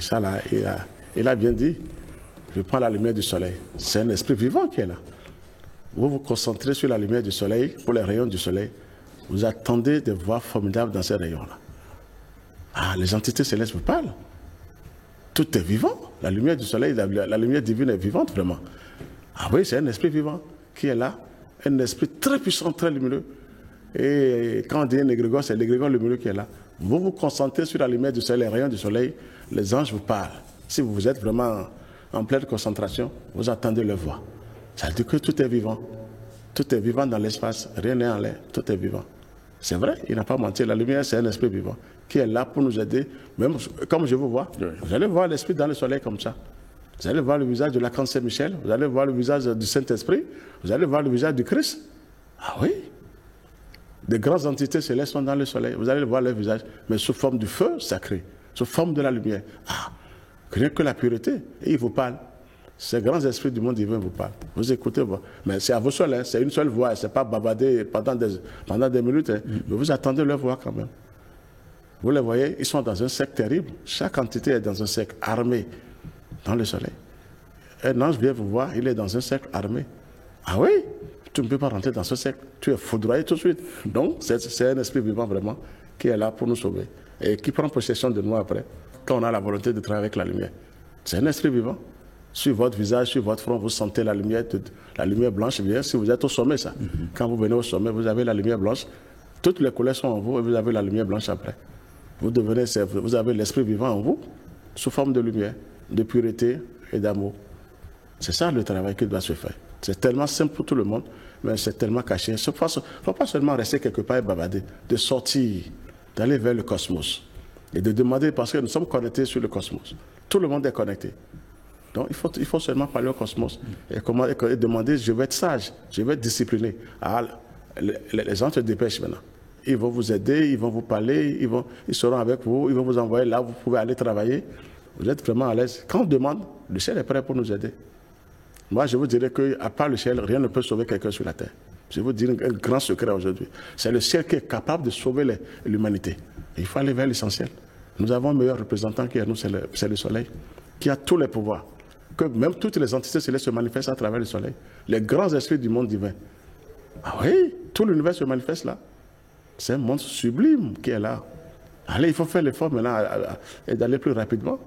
Ça, là, il a bien dit. Je prends la lumière du soleil. C'est un esprit vivant qui est là. Vous vous concentrez sur la lumière du soleil, pour les rayons du soleil. Vous attendez des voix formidables dans ces rayons-là. Ah, les entités célestes vous parlent. Tout est vivant. La lumière du soleil, la lumière divine est vivante, vraiment. Ah oui, c'est un esprit vivant qui est là. Un esprit très puissant, très lumineux. Et quand on dit un égrégore, c'est l'égrégore lumineux qui est là. Vous vous concentrez sur la lumière du soleil, les rayons du soleil, les anges vous parlent. Si vous êtes vraiment en pleine concentration, vous attendez leur voix. Ça veut dire que tout est vivant. Tout est vivant dans l'espace, rien n'est en l'air, tout est vivant. C'est vrai, il n'a pas menti. La lumière, c'est un esprit vivant qui est là pour nous aider. Même comme je vous vois, vous allez voir l'esprit dans le soleil comme ça. Vous allez voir le visage de l'archange Saint-Michel, vous allez voir le visage du Saint-Esprit, vous allez voir le visage du Christ. Ah oui, des grandes entités célestes sont dans le soleil. Vous allez voir leur visage, mais sous forme du feu sacré, sous forme de la lumière. Ah, rien que la pureté, et ils vous parlent. Ces grands esprits du monde divin vous parlent. Vous écoutez, mais c'est à vous seul, hein, c'est une seule voix, c'est pas bavarder pendant des minutes, hein, mais vous attendez leur voix quand même. Vous les voyez, ils sont dans un cercle terrible. Chaque entité est dans un cercle armé dans le soleil. Un ange vient vous voir, il est dans un cercle armé. Ah oui, tu ne peux pas rentrer dans ce cercle, tu es foudroyé tout de suite. Donc, c'est un esprit vivant vraiment qui est là pour nous sauver et qui prend possession de nous après, quand on a la volonté de travailler avec la lumière. C'est un esprit vivant. Sur votre visage, sur votre front, vous sentez la lumière blanche. Bien, si vous êtes au sommet, ça. Quand vous venez au sommet, vous avez la lumière blanche. Toutes les couleurs sont en vous et vous avez la lumière blanche après. Vous avez l'esprit vivant en vous, sous forme de lumière, de pureté et d'amour. C'est ça le travail qui doit se faire. C'est tellement simple pour tout le monde, mais c'est tellement caché. Il ne faut pas seulement rester quelque part et bavarder, de sortir, d'aller vers le cosmos et de demander, parce que nous sommes connectés sur le cosmos. Tout le monde est connecté. Donc il faut seulement parler au cosmos et demander, je vais être sage, je vais être discipliné. Ah, les gens se dépêchent maintenant. Ils vont vous aider, ils vont vous parler, ils seront avec vous, ils vont vous envoyer là, vous pouvez aller travailler. Vous êtes vraiment à l'aise. Quand on demande, le ciel est prêt pour nous aider. Moi, je vous dirais qu'à part le ciel, rien ne peut sauver quelqu'un sur la terre. Je vais vous dire un grand secret aujourd'hui. C'est le ciel qui est capable de sauver l'humanité. Il faut aller vers l'essentiel. Nous avons un meilleur représentant qui est nous, c'est le soleil, qui a tous les pouvoirs. Que même toutes les entités célestes se manifestent à travers le soleil. Les grands esprits du monde divin. Ah oui, tout l'univers se manifeste là. C'est un monde sublime qui est là. Allez, il faut faire l'effort maintenant et d'aller plus rapidement.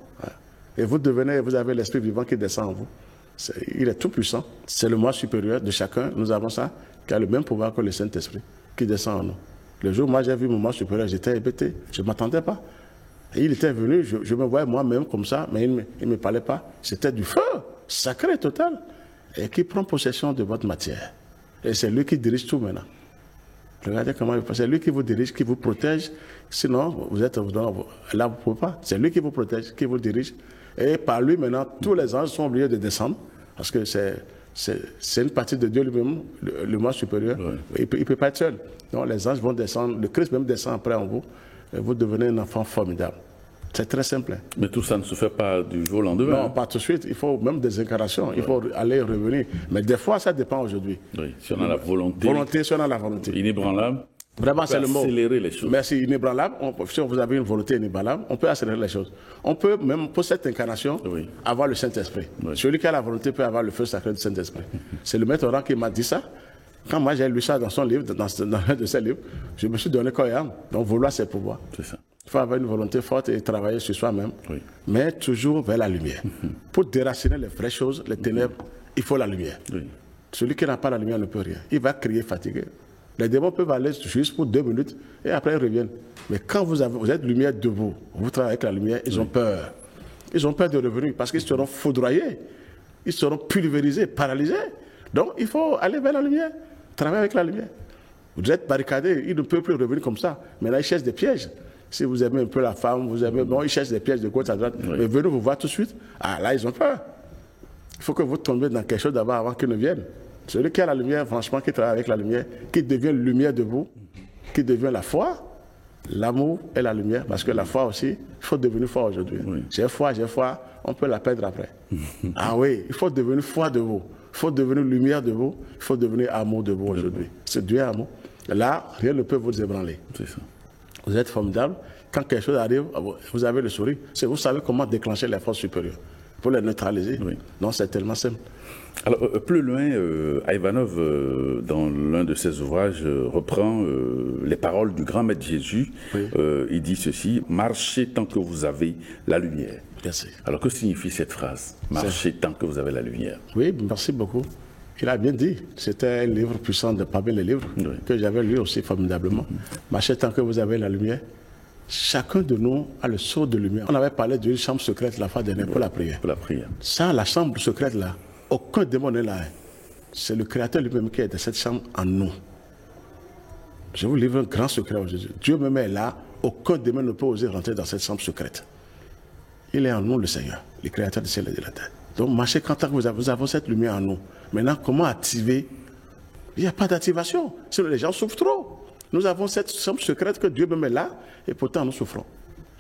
Et vous avez l'esprit vivant qui descend en vous. Il est tout puissant. C'est le moi supérieur de chacun. Nous avons ça, qui a le même pouvoir que le Saint-Esprit, qui descend en nous. Le jour où moi j'ai vu mon moi supérieur, j'étais hébété. Je ne m'attendais pas. Et il était venu, je me voyais moi-même comme ça, mais il ne me parlait pas. C'était du feu, sacré total, et qui prend possession de votre matière. Et c'est lui qui dirige tout maintenant. Regardez comment il passe. C'est lui qui vous dirige, qui vous protège. Sinon, vous êtes là, vous ne pouvez pas. C'est lui qui vous protège, qui vous dirige. Et par lui, maintenant, tous les anges sont obligés de descendre, parce que c'est une partie de Dieu lui-même, le moi supérieur. Ouais. Il ne peut pas être seul. Donc les anges vont descendre, le Christ même descend après en vous, et vous devenez un enfant formidable. C'est très simple. Mais tout ça ne se fait pas du jour au lendemain. Non, pas tout de suite. Il faut même des incarnations. Il faut aller et revenir. Mais des fois, ça dépend aujourd'hui. Oui, si on a la volonté. Si on a la volonté. Inébranlable. Vraiment, c'est le mot. Accélérer les choses. Merci, inébranlable. Si vous avez une volonté inébranlable, on peut accélérer les choses. On peut, même pour cette incarnation, avoir le Saint-Esprit. Oui. Celui qui a la volonté peut avoir le feu sacré du Saint-Esprit. C'est le maître Oran qui m'a dit ça. Quand moi j'ai lu ça dans son livre, dans un de ses livres, je me suis donné corps et âme. Donc vouloir, c'est pouvoir. C'est ça. Il faut avoir une volonté forte et travailler sur soi-même, mais toujours vers la lumière. Pour déraciner les vraies choses, les ténèbres, il faut la lumière. Celui qui n'a pas la lumière ne peut rien. Il va crier fatigué. Les démons peuvent aller juste pour 2 minutes et après ils reviennent. Mais quand vous êtes lumière debout, vous travaillez avec la lumière, ils ont peur. Ils ont peur de revenir parce qu'ils seront foudroyés, ils seront pulvérisés, paralysés. Donc il faut aller vers la lumière, travailler avec la lumière. Vous êtes barricadé, il ne peut plus revenir comme ça. Maintenant, il cherche des pièges. Si vous aimez un peu la femme, vous aimez, bon, ils cherchent des pièges de gauche à droite. Oui. Mais venez vous voir tout de suite. Ah, là, ils ont peur. Il faut que vous tombiez dans quelque chose d'abord avant qu'ils ne viennent. Celui qui a la lumière, franchement, qui travaille avec la lumière, qui devient lumière de vous, qui devient la foi, l'amour et la lumière. Parce que la foi aussi, il faut devenir foi aujourd'hui. Oui. J'ai foi, on peut la perdre après. Ah oui, il faut devenir foi de vous. Il faut devenir lumière de vous. Il faut devenir amour de vous aujourd'hui. C'est Dieu amour. Là, rien ne peut vous ébranler. C'est ça. Vous êtes formidable. Quand quelque chose arrive, vous avez le sourire. Vous savez comment déclencher les forces supérieures pour les neutraliser. Oui. Non, c'est tellement simple. Alors, plus loin, Ivanov, dans l'un de ses ouvrages, reprend les paroles du grand maître Jésus. Oui. Il dit ceci: marchez tant que vous avez la lumière. Merci. Alors, que signifie cette phrase? Marchez tant que vous avez la lumière. Oui, merci beaucoup. Il a bien dit. C'était un livre puissant de parmi les livres que j'avais lu aussi formidablement. Marchez tant que vous avez la lumière. Chacun de nous a le sceau de lumière. On avait parlé d'une chambre secrète la fois dernière pour la prière. Pour la prière. Sans la chambre secrète là, aucun démon n'est là. C'est le Créateur lui-même qui est dans cette chambre en nous. Je vous livre un grand secret aujourd'hui. Dieu même est là. Aucun démon ne peut oser rentrer dans cette chambre secrète. Il est en nous, le Seigneur, le Créateur du ciel et de la terre. Donc marchez quand vous avez cette lumière en nous. Maintenant, comment activer? Il n'y a pas d'activation. Sinon, les gens souffrent trop. Nous avons cette chambre secrète que Dieu même est là, et pourtant nous souffrons.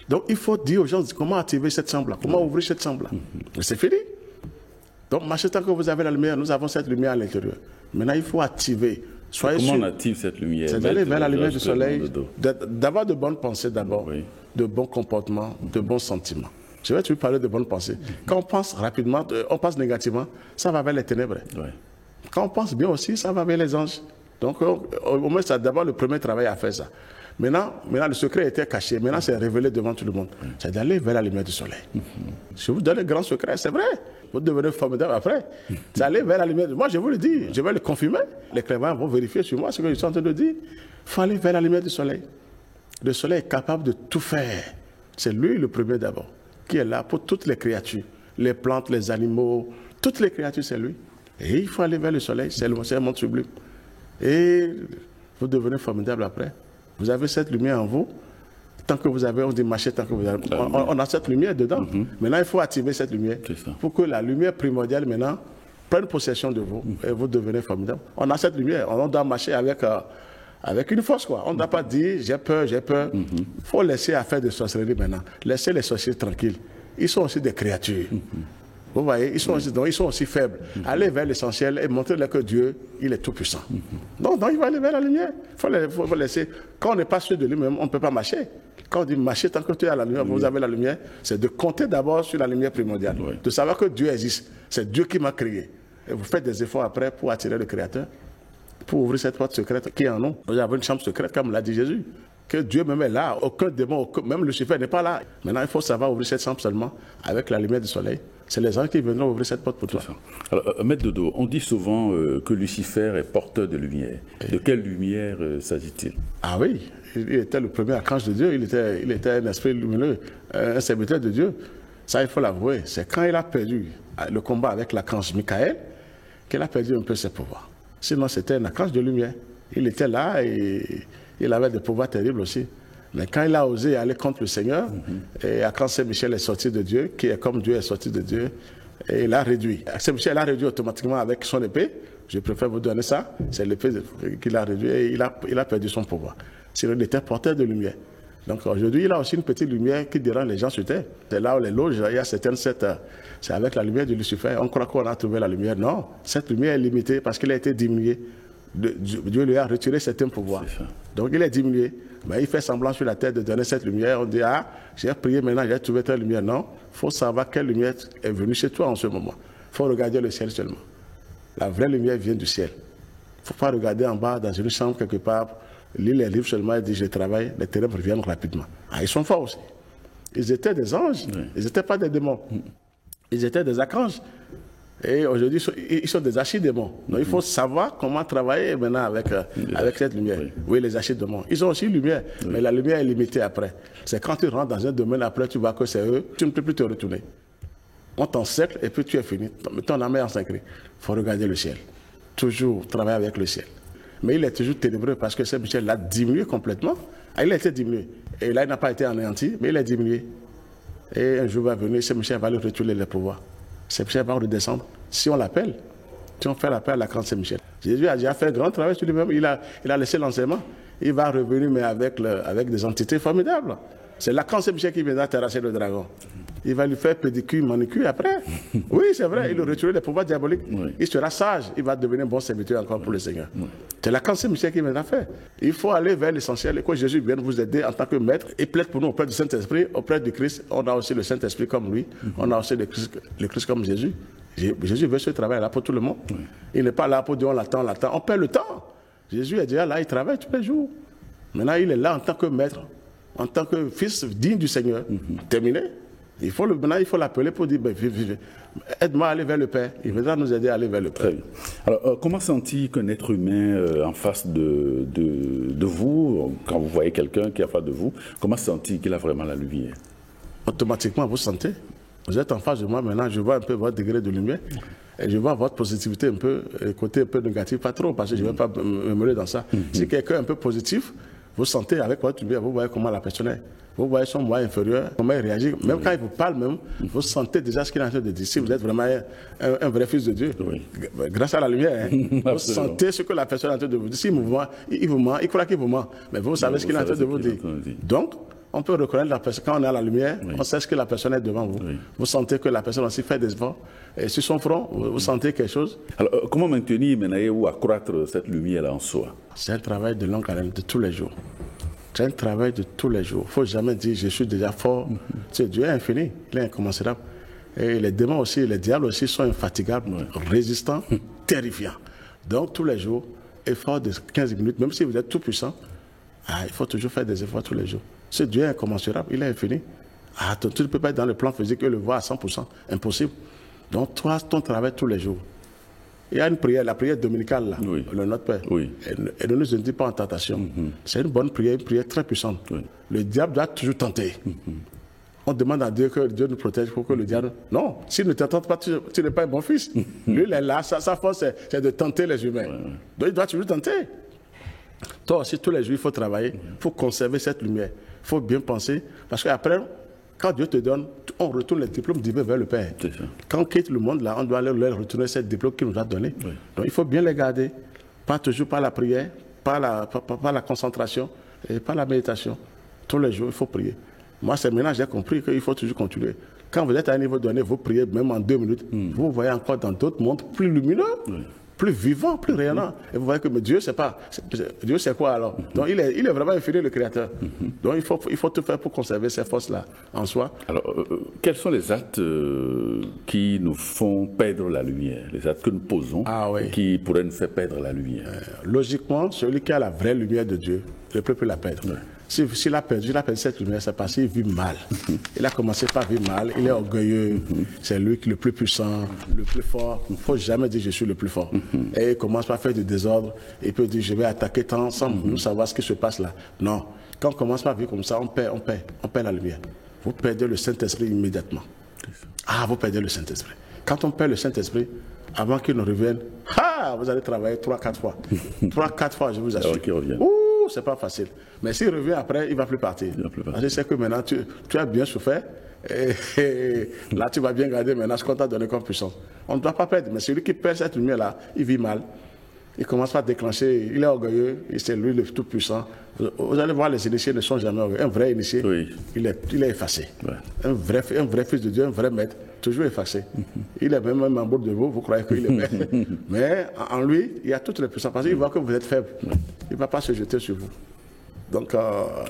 Donc il faut dire aux gens comment activer cette chambre-là, comment ouvrir cette chambre-là. Mais c'est fini. Donc marchez tant que vous avez la lumière, nous avons cette lumière à l'intérieur. Maintenant il faut activer. Comment on active cette lumière? C'est d'aller vers la lumière du soleil, d'avoir de bonnes pensées d'abord, de bons comportements, de bons sentiments. Je vais te parler de bonnes pensées. Quand on pense rapidement, on pense négativement, ça va vers les ténèbres. Quand on pense bien aussi, ça va vers les anges. Donc, au moins, c'est d'abord le premier travail à faire ça. Maintenant, le secret était caché. Maintenant, c'est révélé devant tout le monde. C'est d'aller vers la lumière du soleil. Je vous donne le grand secret, c'est vrai. Vous devenez formidable après. C'est aller vers la lumière. Moi, je vous le dis, je vais le confirmer. Les clairvoyants vont vérifier sur moi ce que je suis en train de dire. Il faut aller vers la lumière du soleil. Le soleil est capable de tout faire. C'est lui le premier d'abord, qui est là pour toutes les créatures. Les plantes, les animaux, toutes les créatures, c'est lui. Et il faut aller vers le soleil. C'est un monde sublime. Et vous devenez formidable après. Vous avez cette lumière en vous. Tant que vous avez, on dit marcher, tant que vous avez. On a cette lumière dedans. Maintenant, il faut activer cette lumière pour que la lumière primordiale, maintenant, prenne possession de vous et vous devenez formidable. On a cette lumière. On doit marcher avec une force, quoi. On ne doit pas dire j'ai peur, j'ai peur. Il faut laisser affaire de sorcellerie maintenant. Laissez les sorciers tranquilles. Ils sont aussi des créatures. Vous voyez, ils sont aussi faibles. Allez vers l'essentiel et montrez-leur que Dieu, il est tout puissant. Donc il va aller vers la lumière. Il faut laisser. Quand on n'est pas sûr de lui-même, on ne peut pas marcher. Quand on dit marcher tant que tu as la lumière, vous avez la lumière, c'est de compter d'abord sur la lumière primordiale. De savoir que Dieu existe. C'est Dieu qui m'a créé. Et vous faites des efforts après pour attirer le Créateur, pour ouvrir cette porte secrète qui est en nous. Vous avez une chambre secrète, comme l'a dit Jésus. Que Dieu même est là. Aucun démon, même Lucifer n'est pas là. Maintenant, il faut savoir ouvrir cette chambre seulement avec la lumière du soleil. C'est les anges qui viendront ouvrir cette porte pour toi. Alors, Maître Dodo, on dit souvent que Lucifer est porteur de lumière. De quelle lumière s'agit-il? Ah oui, il était le premier archange de Dieu, il était un esprit lumineux, un serviteur de Dieu. Ça, il faut l'avouer. C'est quand il a perdu le combat avec l'archange Michael qu'il a perdu un peu ses pouvoirs. Sinon, c'était un archange de lumière. Il était là et il avait des pouvoirs terribles aussi. Mais quand il a osé aller contre le Seigneur, et quand Saint-Michel est sorti de Dieu, qui est comme Dieu est sorti de Dieu, et il a réduit. Saint-Michel a réduit automatiquement avec son épée. Je préfère vous donner ça. C'est l'épée qu'il a réduit et il a perdu son pouvoir. Sinon, il était porteur de lumière. Donc aujourd'hui, il a aussi une petite lumière qui dérange les gens sur terre. C'est là où les loges, il y a certaines c'est avec la lumière de Lucifer. On croit qu'on a trouvé la lumière. Non, cette lumière est limitée parce qu'elle a été diminuée. Dieu lui a retiré certains pouvoirs. Donc il est diminué. Mais il fait semblant sur la terre de donner cette lumière. On dit, ah, j'ai prié maintenant, j'ai trouvé telle lumière. Non, il faut savoir quelle lumière est venue chez toi en ce moment. Il faut regarder le ciel seulement. La vraie lumière vient du ciel. Il ne faut pas regarder en bas dans une chambre quelque part, lire les livres seulement et dire je travaille, les ténèbres viennent rapidement. Ah, ils sont forts aussi. Ils étaient des anges, ils n'étaient pas des démons. Ils étaient des archanges. Et aujourd'hui, ils sont des archidémons. Donc il faut savoir comment travailler maintenant avec cette lumière. Oui, les archidémons. Ils ont aussi une lumière, mais la lumière est limitée après. C'est quand tu rentres dans un domaine, après tu vois que c'est eux, tu ne peux plus te retourner. On t'encercle et puis tu es fini. Ton âme est encerclée. Il faut regarder le ciel. Toujours travailler avec le ciel. Mais il est toujours ténébreux parce que Saint-Michel l'a diminué complètement. Ah, il a été diminué. Et là, il n'a pas été anéanti, mais il est diminué. Et un jour va venir, Saint-Michel va lui retourner les pouvoirs. Saint-Michel va redescendre. Si on l'appelle, si on fait l'appel à la grande Saint-Michel. Jésus a déjà fait un grand travail sur lui-même. Il a laissé l'enseignement. Il va revenir, mais avec des entités formidables. C'est Lacan Saint-Michel qui viendra terrasser le dragon. Il va lui faire pédicure, manicure après. Oui, c'est vrai, il lui retire les pouvoirs diaboliques. Oui. Il sera sage, il va devenir un bon serviteur encore pour le Seigneur. Oui. C'est Lacan Saint-Michel qui viendra faire. Il faut aller vers l'essentiel et que Jésus vienne vous aider en tant que maître et plaide pour nous auprès du Saint-Esprit, auprès du Christ. On a aussi le Saint-Esprit comme lui, on a aussi le Christ comme Jésus. Jésus veut ce travail-là pour tout le monde. Oui. Il n'est pas là pour dire on l'attend. On perd le temps. Jésus est déjà là, il travaille tous les jours. Maintenant, il est là en tant que maître, en tant que fils digne du Seigneur. Terminé. Maintenant, il faut l'appeler pour dire, aide-moi à aller vers le Père. Il viendra nous aider à aller vers le Père. Alors, comment sentir qu'un être humain en face de vous, quand vous voyez quelqu'un qui est en face de vous, comment sentir qu'il a vraiment la lumière? Automatiquement, vous sentez. Vous êtes en face de moi maintenant, je vois un peu votre degré de lumière. Et je vois votre positivité un peu, côté un peu négatif, pas trop, parce que je ne vais pas me mêler dans ça. Si quelqu'un est un peu positif, vous sentez avec votre lumière, vous voyez comment la personne est. Vous voyez son moi inférieur, comment il réagit. Même quand il vous parle, vous sentez déjà ce qu'il est en train de dire. Si vous êtes vraiment un vrai fils de Dieu, grâce à la lumière, vous sentez ce que la personne est en train de vous dire. S'il vous ment, il croit qu'il vous ment. Mais vous savez ce qu'il est en train de vous dire. Donc, on peut reconnaître la personne. Quand on est à la lumière, on sait ce que la personne est devant vous. Vous sentez que la personne aussi fait des efforts. Et sur son front, vous sentez quelque chose. Alors, comment maintenir ou accroître cette lumière-là en soi? C'est un travail de longue haleine, de tous les jours. C'est un travail de tous les jours. Il ne faut jamais dire je suis déjà fort. Dieu est infini, il est incommensurable. Et les démons aussi, les diables aussi sont infatigables, résistants, terrifiants. Donc tous les jours, effort de 15 minutes, même si vous êtes tout puissant, il faut toujours faire des efforts tous les jours. Ce Dieu est incommensurable, il est infini. Tu ne peux pas être dans le plan physique et le voir à 100%, impossible. Donc toi, ton travail tous les jours. Il y a une prière, la prière dominicale, là, le Notre Père. Elle ne nous induit pas en tentation. C'est une bonne prière, une prière très puissante. Le diable doit toujours tenter. On demande à Dieu que Dieu nous protège pour que le diable... Non, s'il ne te tente pas, tu n'es pas un bon fils. Lui, il est là, sa force, c'est de tenter les humains. Donc il doit toujours tenter. Toi aussi, tous les jours, il faut travailler, il faut conserver cette lumière. Il faut bien penser, parce qu'après... Quand Dieu te donne, on retourne les diplômes divins vers le Père. Quand on quitte le monde, là, on doit leur retourner ces diplômes qu'il nous a donnés. Donc il faut bien les garder. Pas toujours par la prière, par la concentration, et par la méditation. Tous les jours, il faut prier. Moi, c'est maintenant que j'ai compris qu'il faut toujours continuer. Quand vous êtes à un niveau donné, vous priez même en 2 minutes, vous voyez encore dans d'autres mondes plus lumineux. Plus vivant, plus rayonnant. Et vous voyez que mais Dieu, Dieu c'est quoi alors? Donc il est vraiment infini, le Créateur. Donc il faut tout faire pour conserver ces forces-là en soi. Alors, quels sont les actes qui nous font perdre la lumière? Les actes que nous posons qui pourraient nous faire perdre la lumière? Logiquement, celui qui a la vraie lumière de Dieu ne peut plus la perdre. S'il a perdu cette lumière, c'est parce qu'il vit mal. Il a commencé par vivre mal, il est orgueilleux, c'est lui qui est le plus puissant, le plus fort. Il ne faut jamais dire je suis le plus fort. Et il commence par faire du désordre, il peut dire je vais attaquer tant sans nous savoir ce qui se passe là. Non, quand on commence par vivre comme ça, on perd la lumière. Vous perdez le Saint-Esprit immédiatement. Vous perdez le Saint-Esprit. Quand on perd le Saint-Esprit, avant qu'il ne revienne, vous allez travailler 3-4 fois. 3-4 fois, je vous assure. C'est pas facile. Mais s'il revient après, il ne va plus partir. Je sais que maintenant, tu as bien souffert. Et là, tu vas bien garder maintenant ce qu'on t'a donné comme puissance. On ne doit pas perdre. Mais celui qui perd cette lumière-là, il vit mal. Il commence par déclencher. Il est orgueilleux. Et c'est lui le tout-puissant. Vous allez voir, les initiés ne sont jamais orgueilleux. Un vrai initié, il est effacé. Un vrai fils de Dieu, un vrai maître, toujours effacé. Il est même un membre de vous croyez qu'il est maître. Mais en lui, il y a toutes les puissances. Parce qu'il voit que vous êtes faible. Il ne va pas se jeter sur vous. Donc,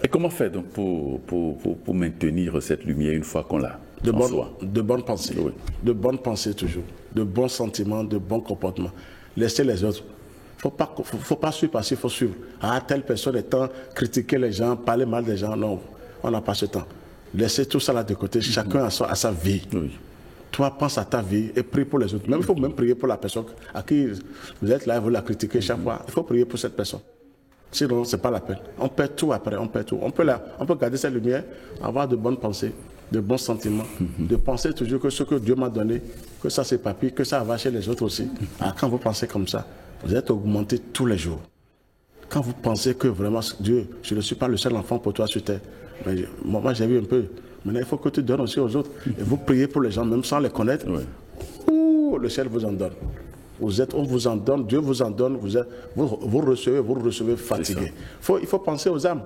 et comment faire donc pour maintenir cette lumière une fois qu'on l'a en soi? De bonnes pensées. De bonnes pensées toujours. De bons sentiments, de bons comportements. Laissez les autres. Faut pas suivre parce qu'il faut suivre. Telle personne est temps, critiquer les gens, parler mal des gens. Non, on n'a pas ce temps. Laissez tout ça là de côté. Chacun a sa vie. Toi, pense à ta vie et prie pour les autres. Il faut même prier pour la personne à qui vous êtes là et vous la critiquez chaque fois. Il faut prier pour cette personne. Sinon, ce n'est pas la peine. On perd tout après, on perd tout. On peut garder cette lumière, avoir de bonnes pensées, de bons sentiments, de penser toujours que ce que Dieu m'a donné, que ça c'est papy, que ça va chez les autres aussi. Quand vous pensez comme ça, vous êtes augmenté tous les jours. quand vous pensez que vraiment, Dieu, je ne suis pas le seul enfant pour toi sur terre. Mais moi, j'ai vu un peu. Maintenant, il faut que tu donnes aussi aux autres. Et vous priez pour les gens, même sans les connaître. Ouh, le ciel vous en donne. On vous en donne, Dieu vous en donne, vous recevez fatigué. Il faut penser aux âmes.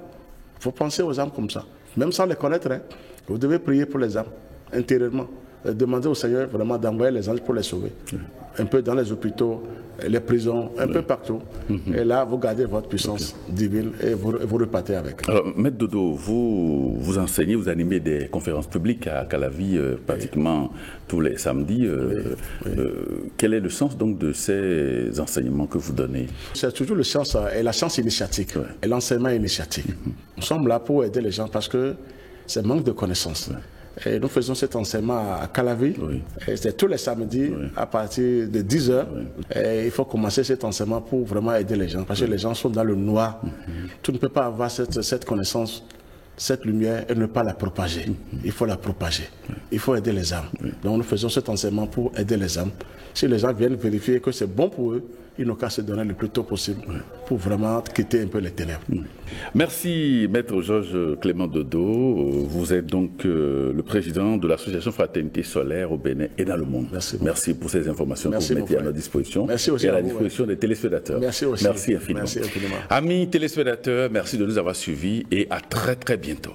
Il faut penser aux âmes comme ça. Même sans les connaître, hein. Vous devez prier pour les âmes, intérieurement. Demandez au Seigneur vraiment d'envoyer les anges pour les sauver. Un peu dans les hôpitaux, les prisons, un peu partout. Et là, vous gardez votre puissance divine et vous repartez avec. Alors, Maître Dodo, vous enseignez, vous animez des conférences publiques à Calavi pratiquement tous les samedis. Quel est le sens donc de ces enseignements que vous donnez? C'est toujours le sens et la science initiatique et l'enseignement initiatique. Nous sommes là pour aider les gens parce que c'est manque de connaissances. Et nous faisons cet enseignement à Calavi. C'est tous les samedis à partir de 10h. Et il faut commencer cet enseignement pour vraiment aider les gens. Parce que les gens sont dans le noir. Tu ne peux pas avoir cette connaissance, cette lumière et ne pas la propager. Il faut la propager. Il faut aider les âmes. Donc nous faisons cet enseignement pour aider les âmes. Si les gens viennent vérifier que c'est bon pour eux, ils n'ont qu'à se donner le plus tôt possible pour vraiment quitter un peu les ténèbres. Merci, Maître Georges Clément Dodo. Vous êtes donc le président de l'association Fraternité Solaire au Bénin et dans le monde. Merci pour ces informations que vous mettez à notre disposition et à la disposition des téléspectateurs. Merci aussi. Merci infiniment. Amis téléspectateurs, merci de nous avoir suivis et à très très bientôt.